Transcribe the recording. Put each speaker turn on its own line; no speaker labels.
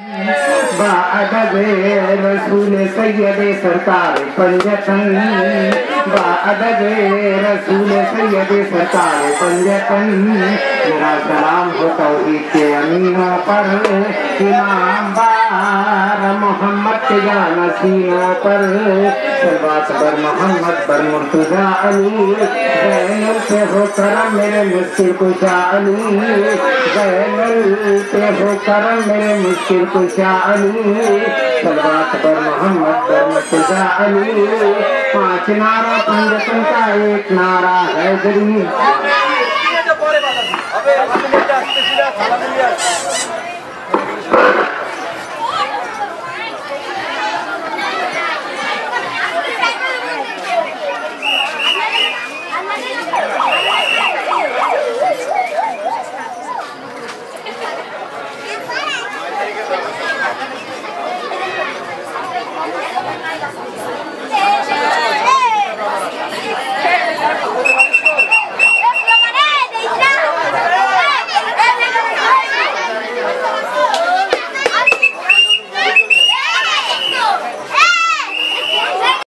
बाअदबे रसूल सैयदे सरकार पंजतन, बाअदबे रसूल सैयदे सरकार पंजतन। मेरा सलाम हो तौहीद के अमीनों पर, इमाम बार मोहम्मद के जानसीनों पर। सलवात बर मोहम्मद बर मुर्तजा अली, ज़ैनुल पे हो करम मेरे मुश्किल कुशा अली, ज़ैनुल पे हो करम मेरे मुश्किल कुशा अली। सलवात बर मोहम्मद बर मुर्तजा अली। 5 नारा पंजतन का एक नारा हैदरी।
পরে